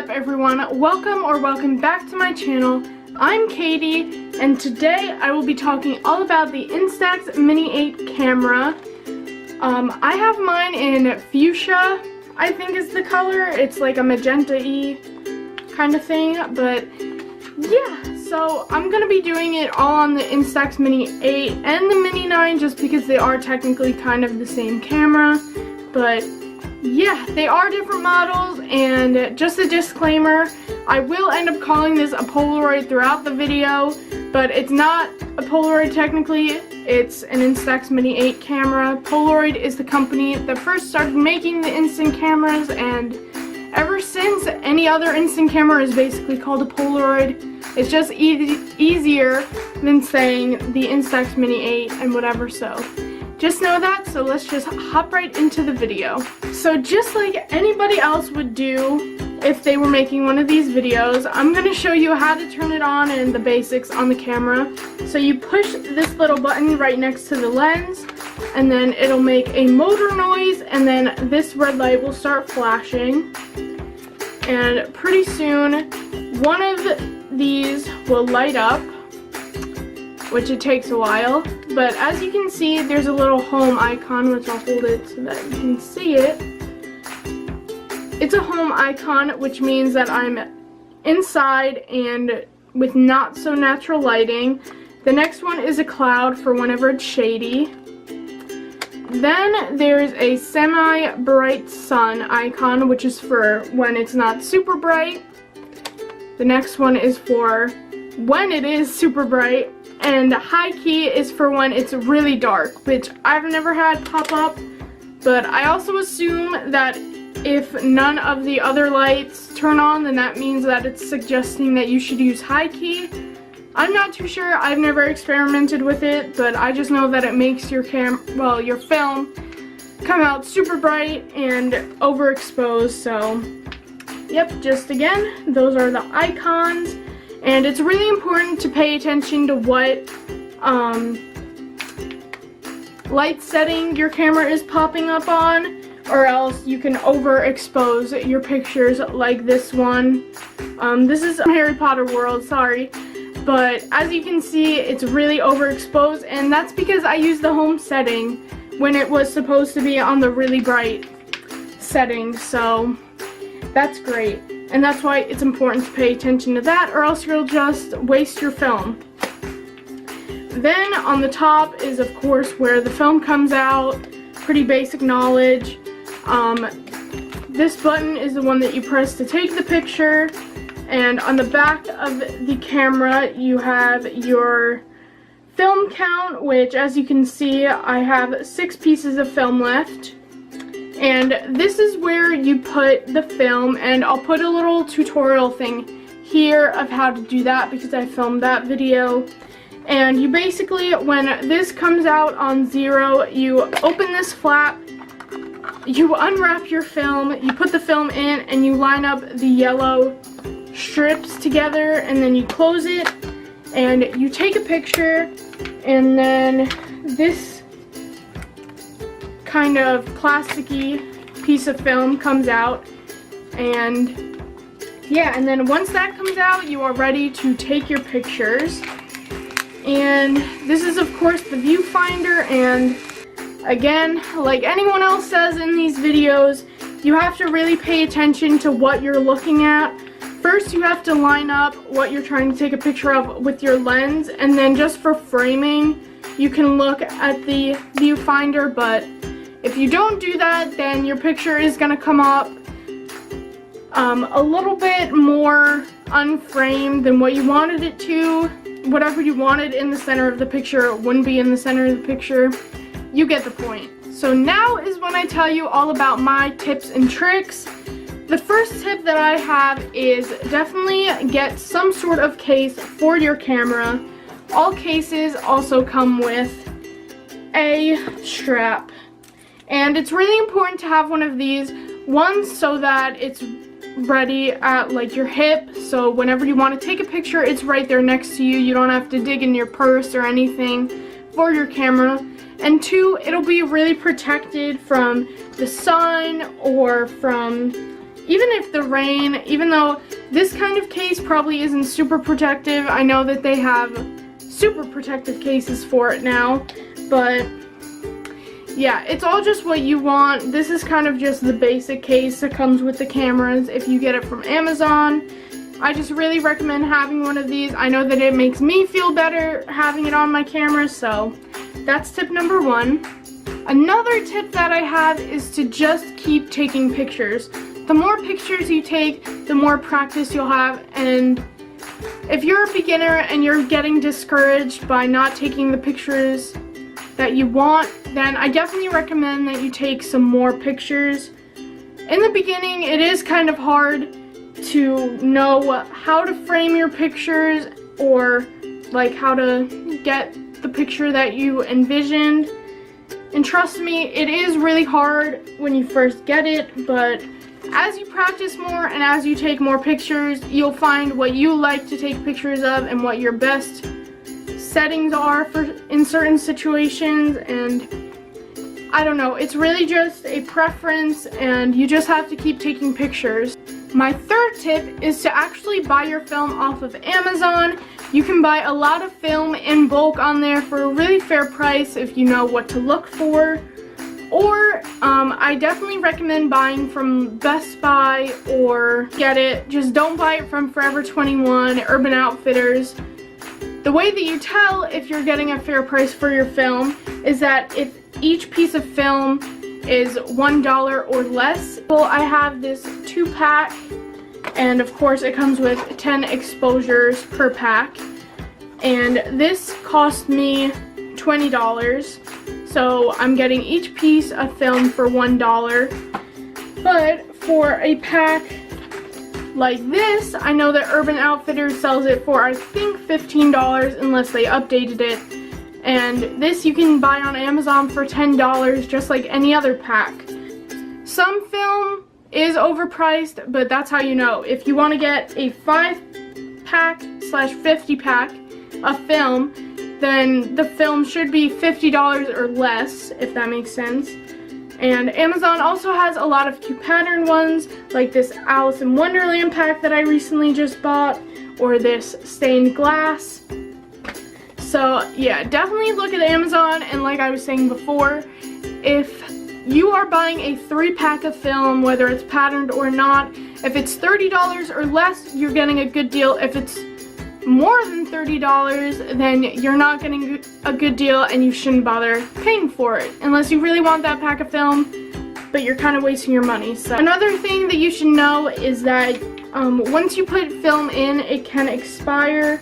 up, everyone? Welcome back to my channel. I'm Katie, and today I will be talking all about the Instax Mini 8 camera. I have mine in fuchsia, I think is the color. It's like a magenta-y kind of thing, but yeah. So I'm going to be doing it all on the Instax Mini 8 and the Mini 9 just because they are technically kind of the same camera, but yeah, they are different models. And just a disclaimer, I will end up calling this a Polaroid throughout the video, but it's not a Polaroid technically. It's an Instax Mini 8 camera. Polaroid is the company that first started making the instant cameras, and ever since, any other instant camera is basically called a Polaroid. It's just easier than saying the Instax Mini 8 and whatever, so just know that. So let's just hop right into the video. So just like anybody else would do if they were making one of these videos, I'm going to show you how to turn it on and the basics on the camera. So you push this little button right next to the lens, and then it'll make a motor noise, and then this red light will start flashing. And pretty soon, one of these will light up, which it takes a while, but as you can see, there's a little home icon, which I'll hold it so that you can see it. It's a home icon, which means that I'm inside and with not so natural lighting. The next one is a cloud for whenever it's shady. Then there's a semi-bright sun icon, which is for when it's not super bright. The next one is for when it is super bright. And high key is for when it's really dark, which I've never had pop up, but I also assume that if none of the other lights turn on, then that means that it's suggesting that you should use high key. I'm not too sure. I've never experimented with it, but I just know that it makes your your film come out super bright and overexposed. So yep, just again, those are the icons. And it's really important to pay attention to what light setting your camera is popping up on, or else you can overexpose your pictures like this one. This is Harry Potter world, sorry. But as you can see, it's really overexposed, and that's because I used the home setting when it was supposed to be on the really bright setting, so that's great. And that's why it's important to pay attention to that, or else you'll just waste your film. Then on the top is, of course, where the film comes out. Pretty basic knowledge. This button is the one that you press to take the picture. And on the back of the camera, you have your film count, which, as you can see, I have 6 pieces of film left. And this is where you put the film, and I'll put a little tutorial thing here of how to do that because I filmed that video. And you basically, when this comes out on 0, you open this flap, you unwrap your film, you put the film in, and you line up the yellow strips together, and then you close it, and you take a picture, and then this kind of plasticky piece of film comes out, and yeah, and then once that comes out, you are ready to take your pictures. And this is, of course, the viewfinder, and again, like anyone else says in these videos, you have to really pay attention to what you're looking at. First, you have to line up what you're trying to take a picture of with your lens, and then just for framing, you can look at the viewfinder, but if you don't do that, then your picture is going to come up a little bit more unframed than what you wanted it to. Whatever you wanted in the center of the picture wouldn't be in the center of the picture. You get the point. So now is when I tell you all about my tips and tricks. The first tip that I have is definitely get some sort of case for your camera. All cases also come with a strap. And it's really important to have one of these, one so that it's ready at like your hip, so whenever you want to take a picture, it's right there next to you. You don't have to dig in your purse or anything for your camera. And 2, it'll be really protected from the sun or from even if the rain, even though this kind of case probably isn't super protective, I know that they have super protective cases for it now, but yeah, it's all just what you want. This is kind of just the basic case that comes with the cameras if you get it from Amazon. I just really recommend having one of these. I know that it makes me feel better having it on my camera, so that's tip number 1. Another tip that I have is to just keep taking pictures. The more pictures you take, the more practice you'll have, and if you're a beginner and you're getting discouraged by not taking the pictures that you want, then I definitely recommend that you take some more pictures. In the beginning, it is kind of hard to know how to frame your pictures or like how to get the picture that you envisioned. And trust me, it is really hard when you first get it, but as you practice more and as you take more pictures, you'll find what you like to take pictures of and what your best settings are for in certain situations. And I don't know, it's really just a preference, and you just have to keep taking pictures. My third tip is to actually buy your film off of Amazon. You can buy a lot of film in bulk on there for a really fair price if you know what to look for. Or I definitely recommend buying from Best Buy or Get It. Just don't buy it from Forever 21, Urban Outfitters. The way that you tell if you're getting a fair price for your film is that if each piece of film is $1 or less. Well, I have this 2-pack, and of course it comes with 10 exposures per pack, and this cost me $20, so I'm getting each piece of film for $1. But for a pack like this, I know that Urban Outfitters sells it for, I think, $15 unless they updated it. And this you can buy on Amazon for $10, just like any other pack. Some film is overpriced, but that's how you know. If you want to get a 5-pack / 50-pack of film, then the film should be $50 or less, if that makes sense. And Amazon also has a lot of cute pattern ones, like this Alice in Wonderland pack that I recently just bought, or this stained glass. So yeah, definitely look at Amazon, and like I was saying before, if you are buying a 3-pack of film, whether it's patterned or not, if it's $30 or less, you're getting a good deal. If it's more than $30, then you're not getting a good deal and you shouldn't bother paying for it, unless you really want that pack of film, but you're kind of wasting your money. So another thing that you should know is that once you put film in, it can expire.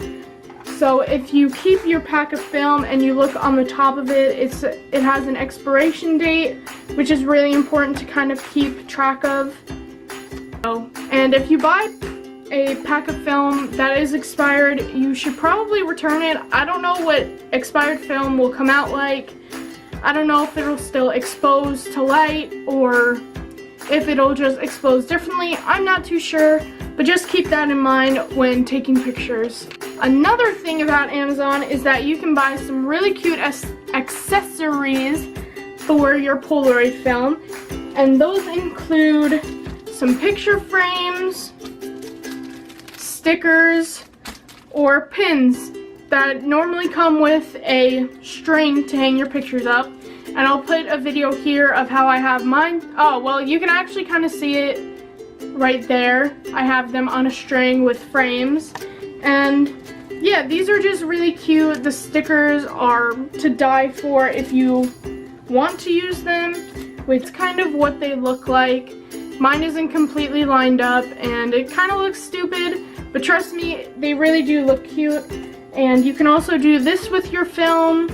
So if you keep your pack of film and you look on the top of it, it has an expiration date, which is really important to kind of keep track of. And if you buy a pack of film that is expired, you should probably return it. I don't know what expired film will come out like. I don't know if it'll still expose to light or if it'll just expose differently. I'm not too sure, but just keep that in mind when taking pictures. Another thing about Amazon is that you can buy some really cute accessories for your Polaroid film, and those include some picture frames, stickers, or pins that normally come with a string to hang your pictures up. And I'll put a video here of how I have mine. Oh, well, you can actually kind of see it right there. I have them on a string with frames. And yeah, these are just really cute. The stickers are to die for if you want to use them. It's kind of what they look like. Mine isn't completely lined up and it kind of looks stupid, but trust me, they really do look cute. And you can also do this with your film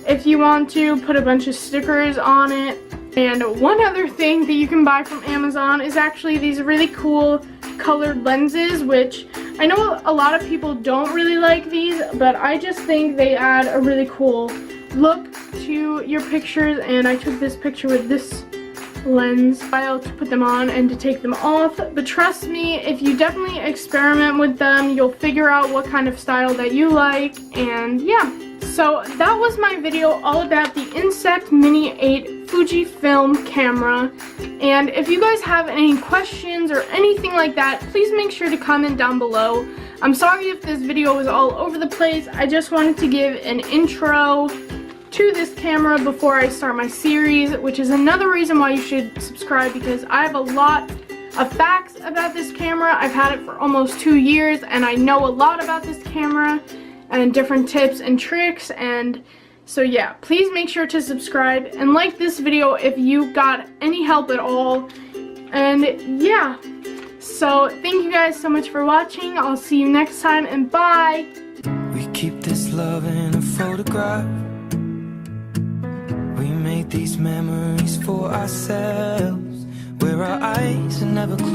if you want to, put a bunch of stickers on it. And one other thing that you can buy from Amazon is actually these really cool colored lenses, which I know a lot of people don't really like these, but I just think they add a really cool look to your pictures. And I took this picture with this lens file to put them on and to take them off. But trust me, if you definitely experiment with them, you'll figure out what kind of style that you like. And yeah, so that was my video all about the Instax Mini 8 Fujifilm camera. And if you guys have any questions or anything like that, please make sure to comment down below. I'm sorry if this video was all over the place. I just wanted to give an intro to this camera before I start my series, which is another reason why you should subscribe, because I have a lot of facts about this camera. I've had it for almost 2 years and I know a lot about this camera and different tips and tricks. And so yeah, please make sure to subscribe and like this video if you got any help at all. And yeah, so thank you guys so much for watching. I'll see you next time, and bye. We keep this love in a photograph. We made these memories for ourselves, where our eyes are never closed.